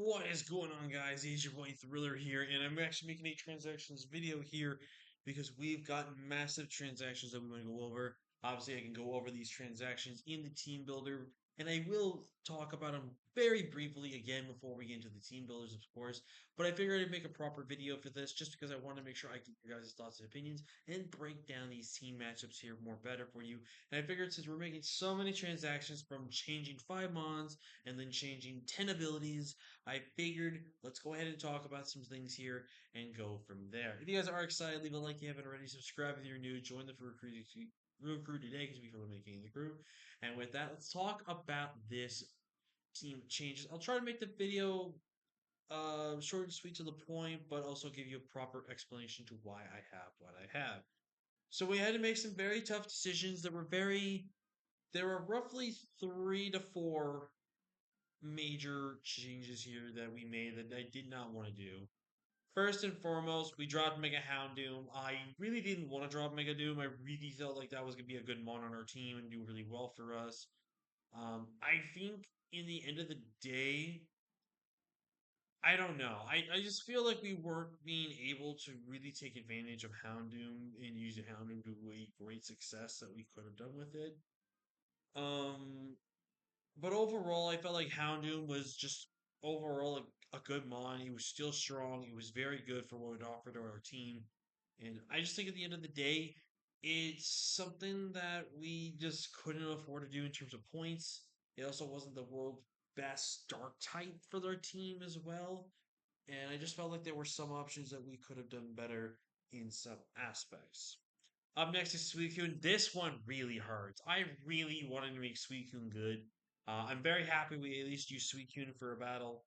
What is going on, guys? It's your boy Thriller here, and I'm actually making a transactions video here because we've got massive transactions that we want to go over. Obviously, I can go over these transactions in the team builder, and I will talk about them very briefly again before we get into the team builders, of course. But I figured I'd make a proper video for this just because I want to make sure I get your guys' thoughts and opinions and break down these team matchups here more better for you. And I figured since we're making so many transactions from changing 5 mons and then changing 10 abilities, I figured let's go ahead and talk about some things here and go from there. If you guys are excited, leave a like if you haven't already. Subscribe if you're new. Join the room crew today because we are making the crew. And with that, let's talk about this team changes. I'll try to make the video short and sweet to the point, but also give you a proper explanation to why I have what I have. So we had to make some very tough decisions that were very. There were roughly 3 to 4 major changes here that we made that I did not want to do. First and foremost, we dropped Mega Houndoom. I really didn't want to drop Mega Doom. I really felt like that was going to be a good mon on our team and do really well for us. I think in the end of the day, I don't know. I just feel like we weren't being able to really take advantage of Houndoom and use the Houndoom to a great success that we could have done with it. Um, But overall, I felt like Houndoom was just overall a good mon. He was still strong. He was very good for what it offered to our team. And I just think at the end of the day, it's something that we just couldn't afford to do in terms of points. It also wasn't the world's best dark type for their team as well. And I just felt like there were some options that we could have done better in some aspects. Up next is Suicune. This one really hurts. I really wanted to make Suicune good. I'm very happy we at least used Suicune for a battle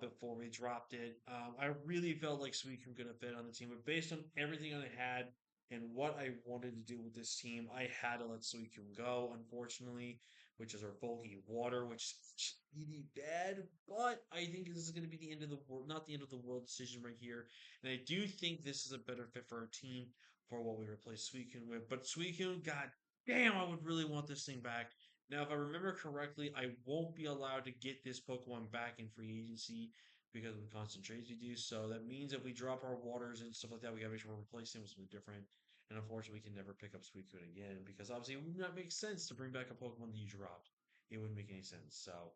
before we dropped it. I really felt like Suicune could have fit on the team, but based on everything I had and what I wanted to do with this team, I had to let Suicune go, unfortunately, which is our bulky water, which is really bad. But I think this is going to be the end of the world, not the end of the world decision right here. And I do think this is a better fit for our team for what we replaced Suicune with. But Suicune, god damn, I would really want this thing back. Now, if I remember correctly, I won't be allowed to get this Pokemon back in free agency because of the constant trades we do. So that means if we drop our waters and stuff like that, we gotta make sure we're replacing with something different. And unfortunately, we can never pick up Suicune again because obviously it would not make sense to bring back a Pokemon that you dropped. It wouldn't make any sense. So,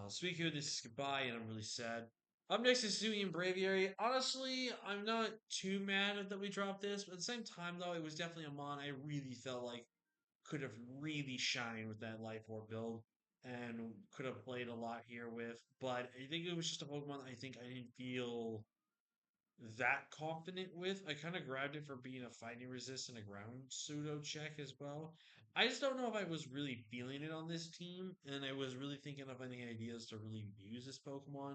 Suicune, this is goodbye, and I'm really sad. Up next is Suian Braviary. Honestly, I'm not too mad that we dropped this, but at the same time, though, it was definitely a mon I really felt like could have really shined with that Life Orb build and could have played a lot here with. But I think it was just a Pokemon I think I didn't feel that confident with. I kind of grabbed it for being a fighting resist and a ground pseudo check as well. I just don't know if I was really feeling it on this team, and I was really thinking of any ideas to really use this Pokemon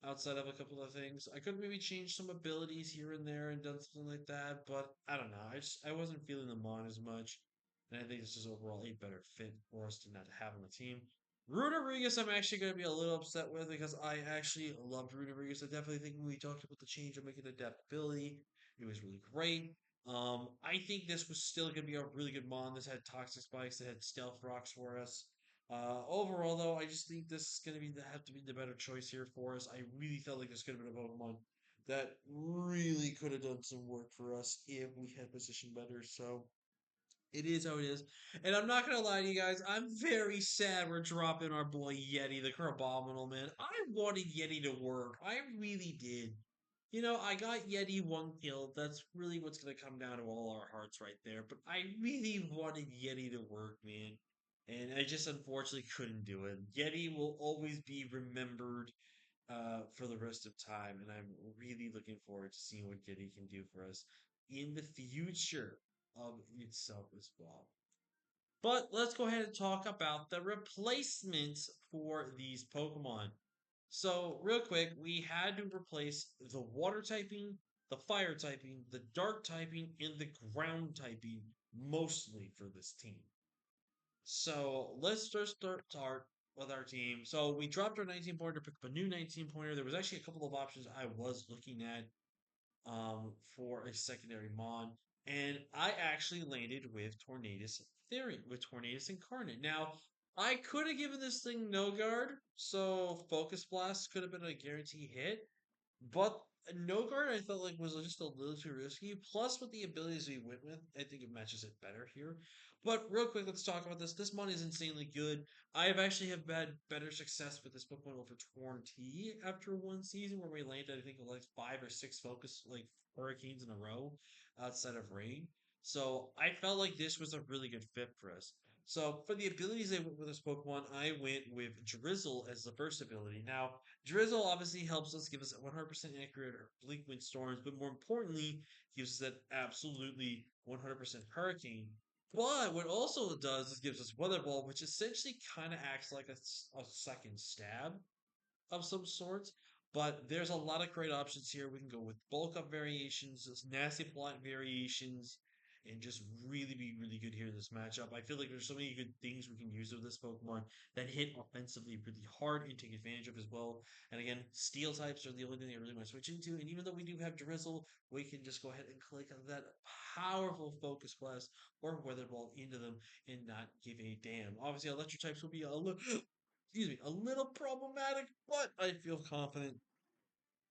outside of a couple of things. I could maybe change some abilities here and there and done something like that, but I don't know. I wasn't feeling them on as much, and I think this is overall a better fit for us to not have on the team. Rodriguez, I'm actually going to be a little upset with because I actually loved Rodriguez. I definitely think when we talked about the change of making adaptability, it was really great. I think this was still going to be a really good mon. This had toxic spikes, that had stealth rocks for us. Overall, though, I just think this is going to be have to be the better choice here for us. I really felt like this could have been a Pokemon that really could have done some work for us if we had positioned better. So it is how it is. And I'm not gonna lie to you guys, I'm very sad we're dropping our boy Yeti, the Crabominal, man. I wanted Yeti to work. I really did. I got Yeti 1 kill. That's really what's gonna come down to all our hearts right there. But I really wanted Yeti to work, man. And I just unfortunately couldn't do it. Yeti will always be remembered for the rest of time, and I'm really looking forward to seeing what Yeti can do for us in the future of itself as well. But let's go ahead and talk about the replacements for these Pokemon. So, real quick, we had to replace the water typing, the fire typing, the dark typing, and the ground typing mostly for this team. So let's just start with our team. So we dropped our 19 pointer, picked up a new 19 pointer. There was actually a couple of options I was looking at for a secondary mon, and I actually landed with Tornadus Theory, with Tornadus Incarnate. Now, I could have given this thing no guard, so Focus Blast could have been a guarantee hit. But no guard, I felt like was just a little too risky. Plus, with the abilities we went with, I think it matches it better here. But real quick, let's talk about this. This mon is insanely good. I have actually have had better success with this Pokemon over Torn T after one season where we landed, I think, like 5 or 6 focus like hurricanes in a row outside of rain. So I felt like this was a really good fit for us. So for the abilities I went with this Pokemon, I went with Drizzle as the first ability. Now, Drizzle obviously helps us give us 100% accurate Blink Wind Storms, but more importantly, gives us that absolutely 100% Hurricane. But what also it does is gives us Weather Ball, which essentially kind of acts like a second stab of some sorts. But there's a lot of great options here. We can go with bulk up variations, nasty plot variations, and just really be really good here in this matchup. I feel like there's so many good things we can use with this Pokemon that hit offensively really hard and take advantage of as well. And again, steel types are the only thing I really want to switch into. And even though we do have Drizzle, we can just go ahead and click on that powerful Focus Blast or Weather Ball into them and not give a damn. Obviously, electric types will be a little excuse me, a little problematic, but I feel confident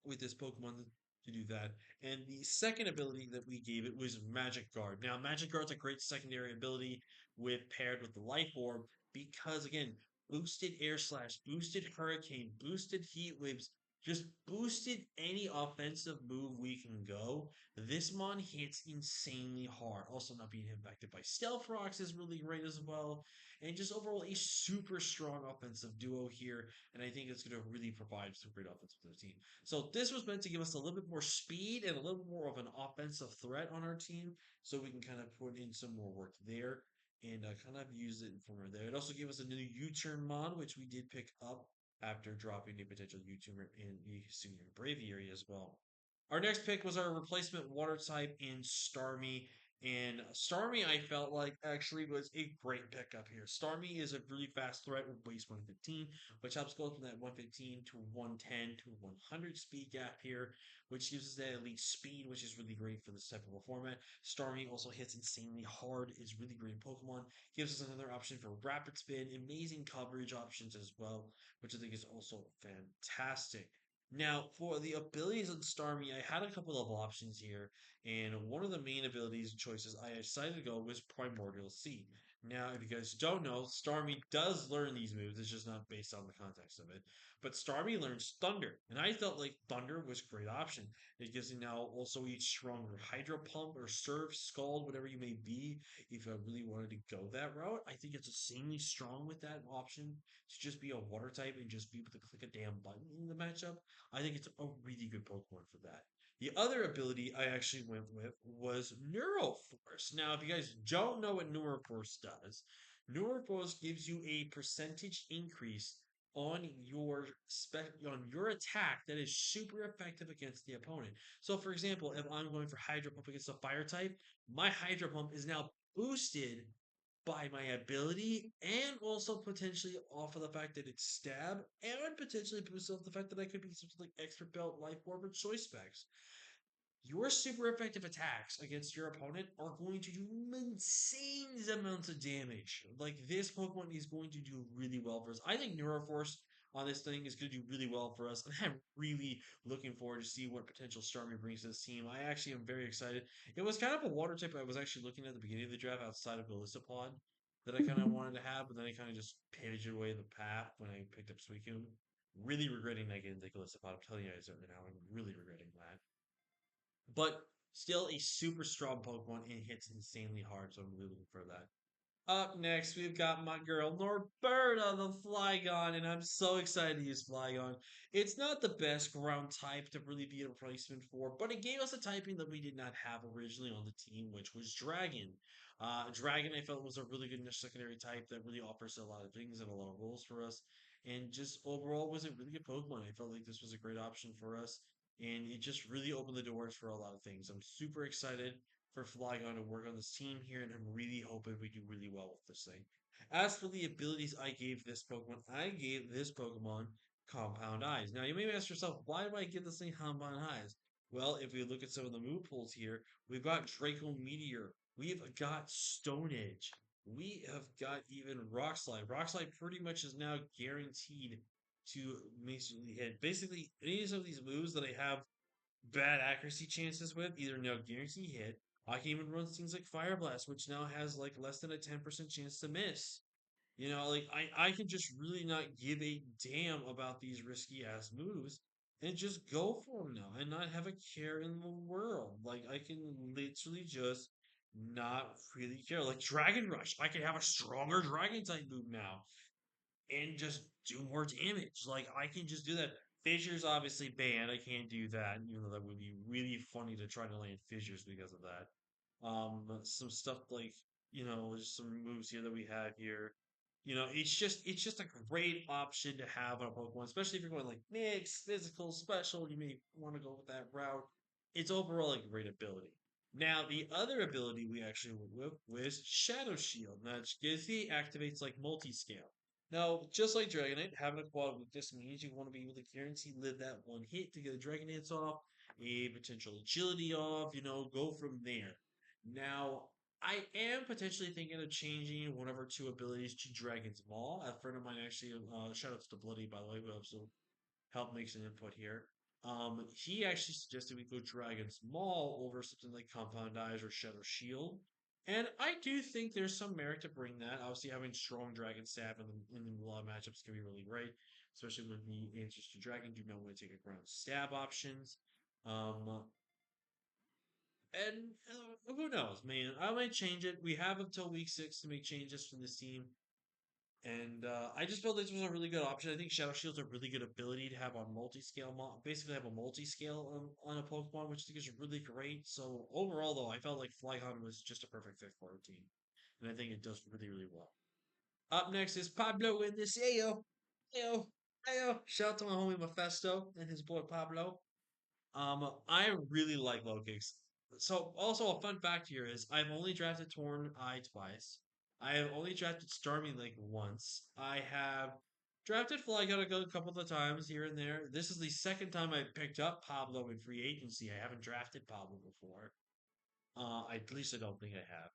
with this Pokemon to do that. And the second ability that we gave it was Magic Guard. Now, Magic Guard's a great secondary ability with paired with the Life Orb because again, boosted Air Slash, boosted Hurricane, boosted Heat Waves, just boosted any offensive move we can go. This mon hits insanely hard. Also, not being impacted by Stealth Rocks is really great as well. And just overall, a super strong offensive duo here. And I think it's going to really provide some great offense for the team. So this was meant to give us a little bit more speed and a little more of an offensive threat on our team, so we can kind of put in some more work there and kind of use it from there. It also gave us a new U-turn mod, which we did pick up after dropping a potential U-turn in the Senior Braviary as well. Our next pick was our replacement water type in Starmie. And Starmie, I felt like actually was a great pickup here. Starmie is a really fast threat with base 115, which helps go from that 115 to 110 to 100 speed gap here, which gives us that elite speed, which is really great for this type of a format. Starmie also hits insanely hard, is really great Pokemon, gives us another option for rapid spin, amazing coverage options as well, which I think is also fantastic. Now, for the abilities on Starmie, I had a couple of options here, and one of the main abilities choices I decided to go was Primordial Seed. Now, if you guys don't know, Starmie does learn these moves. It's just not based on the context of it. But Starmie learns Thunder, and I felt like Thunder was a great option. It gives you now also each stronger Hydro Pump or Surf, Scald, whatever you may be. If I really wanted to go that route, I think it's insanely strong with that option to just be a water type and just be able to click a damn button in the matchup. I think it's a really good Pokemon for that. The other ability I actually went with was Neuroforce. Now, if you guys don't know what Neuroforce does, Neuroforce gives you a percentage increase on on your attack that is super effective against the opponent. So, for example, if I'm going for Hydro Pump against a Fire type, my Hydro Pump is now boosted by my ability and also potentially off of the fact that it's stab and potentially boost off the fact that I could be something like extra belt, life orb, or choice specs. Your super effective attacks against your opponent are going to do insane amounts of damage. Like this Pokemon is going to do really well for us. I think Neuroforce on this thing is going to do really well for us, and I'm really looking forward to see what potential Starmie brings to this team. I actually am very excited. It was kind of a water type I was actually looking at the beginning of the draft outside of Golisopod that I kind of wanted to have, but then I kind of just pivoted away the path when I picked up Suicune. Really regretting not getting the Golisopod. I'm telling you guys right now, I'm really regretting that, but still a super strong Pokemon and hits insanely hard. So I'm really looking for that. Up next, we've got my girl Norberta the Flygon, and I'm so excited to use Flygon. It's not the best ground type to really be a replacement for, but it gave us a typing that we did not have originally on the team, which was Dragon. Dragon, I felt, was a really good secondary type that really offers a lot of things and a lot of roles for us. And just overall was a really good Pokemon. I felt like this was a great option for us, and it just really opened the doors for a lot of things. I'm super excited for Flygon to work on this team here, and I'm really hoping we do really well with this thing. As for the abilities I gave this Pokemon, I gave this Pokemon Compound Eyes. Now, you may ask yourself, why do I give this thing Compound Eyes? Well, if we look at some of the move pools here, we've got Draco Meteor, we've got Stone Edge, we have got even Rock Slide. Rock Slide pretty much is now guaranteed to basically hit. Basically, any of these moves that I have bad accuracy chances with, either now guarantee hit. I can even run things like Fire Blast, which now has like less than a 10% chance to miss. Like I can just really not give a damn about these risky ass moves and just go for them now and not have a care in the world. Like I can literally just not really care. Like Dragon Rush, I can have a stronger Dragon type move now and just do more damage. Like I can just do that. Fissures obviously banned. I can't do that. Even though that would be really funny to try to land fissures because of that. Some stuff like there's some moves here that we have here. It's just a great option to have on a Pokemon, especially if you're going like mix, physical, special. You may want to go with that route. It's overall a great ability. Now, the other ability we actually went with was Shadow Shield. Now, Skizzy activates like multi-scale. Now, just like Dragonite, having a quad weakness means you want to be able to guarantee live that one hit to get a Dragon Dance off, a potential agility off, go from there. Now, I am potentially thinking of changing one of our two abilities to Dragon's Maul. A friend of mine actually, shout out to Bloody, by the way, who also helped make some input here. He actually suggested we go Dragon's Maul over something like Compound Eyes or Shadow Shield. And I do think there's some merit to bring that. Obviously, having strong Dragon Staff in a lot of matchups can be really great, especially when the answers to Dragon do not want to take a ground stab options. Um, and who knows, man? I might change it. We have until week 6 to make changes for this team. And I just felt this was a really good option. I think Shadow Shield's a really good ability to have on multi-scale, basically have a multi-scale on a Pokemon, which I think is really great. So overall, though, I felt like Flygon was just a perfect fit for our team, and I think it does really, really well. Up next is Pablo in this Ayo, Ayo, Ayo. Shout out to my homie Mephisto and his boy Pablo. I really like low kicks. So, also a fun fact here is I've only drafted Torn Eye twice. I have only drafted Starmie like once. I have drafted Flygon a couple of times here and there. This is the second time I picked up Pablo in free agency. I haven't drafted Pablo before. At least I don't think I have.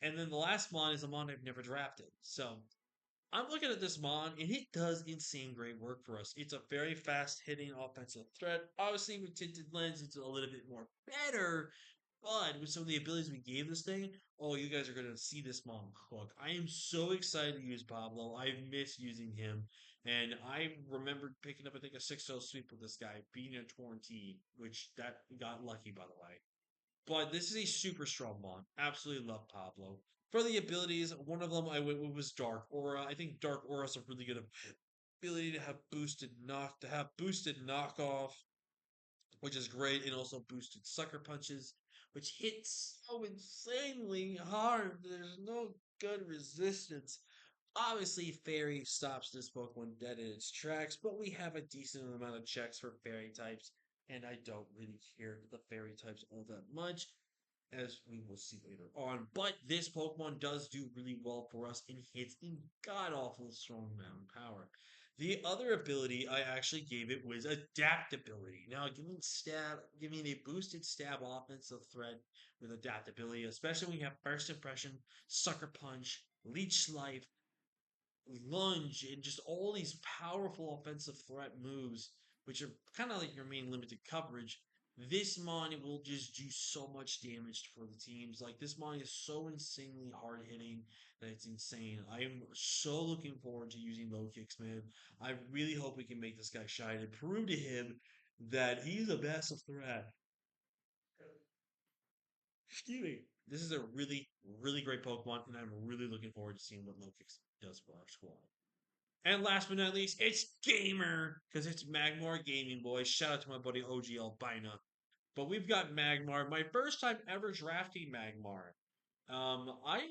And then the last mon is a mon I've never drafted. So I'm looking at this mon, and it does insane great work for us. It's a very fast hitting offensive threat. Obviously, with Tinted Lens, it's a little bit more better. But with some of the abilities we gave this thing, oh, you guys are going to see this mon cook. I am so excited to use Pablo. I miss using him. And I remembered picking up, I think, a 6-0 sweep with this guy, beating a Torn T, which that got lucky, by the way. But this is a super strong mon. Absolutely love Pablo. For the abilities, one of them I went with was Dark Aura. I think Dark Aura is a really good ability to have boosted knockoff, which is great, and also boosted sucker punches, which hit so insanely hard. There's no good resistance. Obviously, Fairy stops this Pokemon dead in its tracks, but we have a decent amount of checks for Fairy types, and I don't really care for the Fairy types all that much, as we will see later on. But this Pokemon does do really well for us and hits in god awful strong amount of power. The other ability I actually gave it was adaptability. Now, giving a boosted stab offensive threat with adaptability, especially when you have First Impression, Sucker Punch, Leech Life, lunge, and just all these powerful offensive threat moves, which are kind of like your main limited coverage. This mon will just do so much damage for the teams. Like this mon is so insanely hard hitting that it's insane. I am so looking forward to using low kicks, man. I really hope we can make this guy shine and prove to him that he's a massive threat. Excuse me. This is a really, really great Pokemon, and I'm really looking forward to seeing what low kicks does for our squad. And last but not least, it's Gamer, because it's Magmar Gaming Boys. Shout out to my buddy OG Albina. But we've got Magmar. My first time ever drafting Magmar. I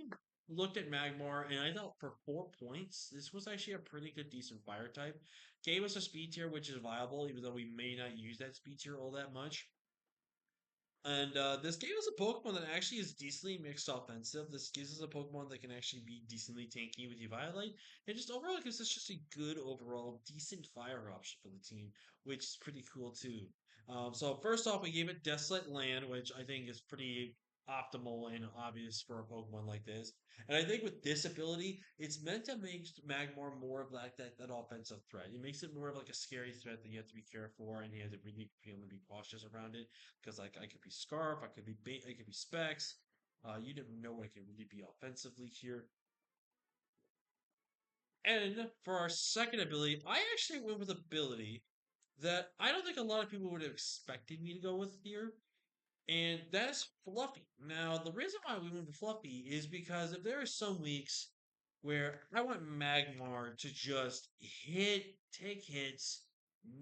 looked at Magmar and I thought for 4 points, this was actually a pretty good, decent fire type. Gave us a speed tier, which is viable, even though we may not use that speed tier all that much. And this gave us a Pokemon that actually is decently mixed offensive. This gives us a Pokemon that can actually be decently tanky with Eviolite. And just overall gives us just a good overall decent fire option for the team, which is pretty cool too. So first off, we gave it Desolate Land, which I think is pretty. optimal and obvious for a Pokemon like this. And I think with this ability, it's meant to make Magmar more of like that offensive threat. It makes it more of like a scary threat that you have to be careful for, and you have to really be able to be cautious around it. Because like I could be Scarf, I could be I could be Specs. You never know what it can really be offensively here. And for our second ability, I actually went with ability that I don't think a lot of people would have expected me to go with here, and that's Fluffy. Now, the reason why we went with Fluffy is because if there are some weeks where I want Magmar to just take hits,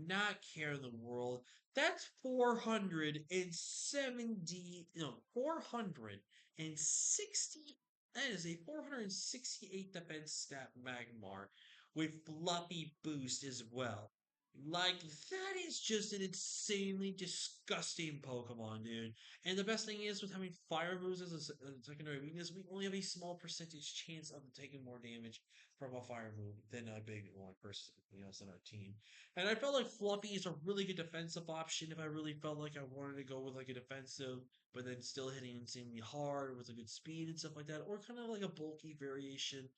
not care in the world, that's 470, no, 460. That is a 468 defense stat Magmar with Fluffy boost as well. Like, that is just an insanely disgusting Pokemon, dude. And the best thing is, with having fire moves as a secondary weakness, we only have a small percentage chance of taking more damage from a fire move than a big one versus us in our team. And I felt like Fluffy is a really good defensive option if I really felt like I wanted to go with like a defensive, but then still hitting insanely hard with a good speed and stuff like that, or kind of like a bulky variation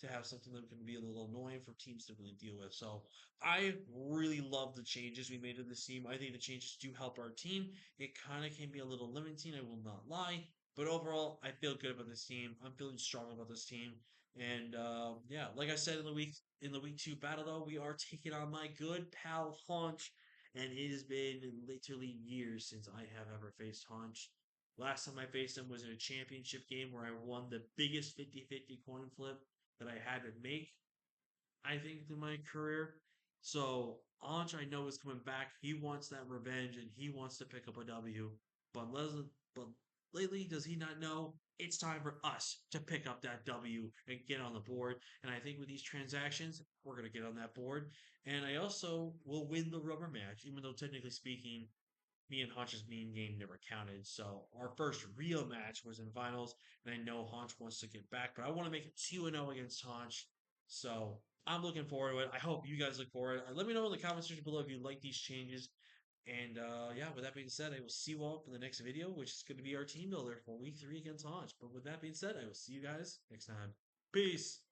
to have something that can be a little annoying for teams to really deal with. So I really love the changes we made to this team. I think the changes do help our team. It kind of can be a little limiting, I will not lie. But overall, I feel good about this team. I'm feeling strong about this team. And yeah, like I said in the week two battle though, we are taking on my good pal Haunch. And it has been literally years since I have ever faced Haunch. Last time I faced him was in a championship game where I won the biggest 50-50 coin flip that I had to make, I think, in my career. So Anj, I know, is coming back. He wants that revenge and he wants to pick up a W. But lately, does he not know it's time for us to pick up that W and get on the board? And I think with these transactions, we're gonna get on that board. And I also will win the rubber match, even though technically speaking, me and Hunch's mean game never counted. So our first real match was in finals, and I know Hunch wants to get back, but I want to make it 2-0 against Hunch. So I'm looking forward to it. I hope you guys look forward. Let me know in the comment section below if you like these changes. And yeah, with that being said, I will see you all for the next video, which is going to be our team builder for week 3 against Hunch. But with that being said, I will see you guys next time. Peace.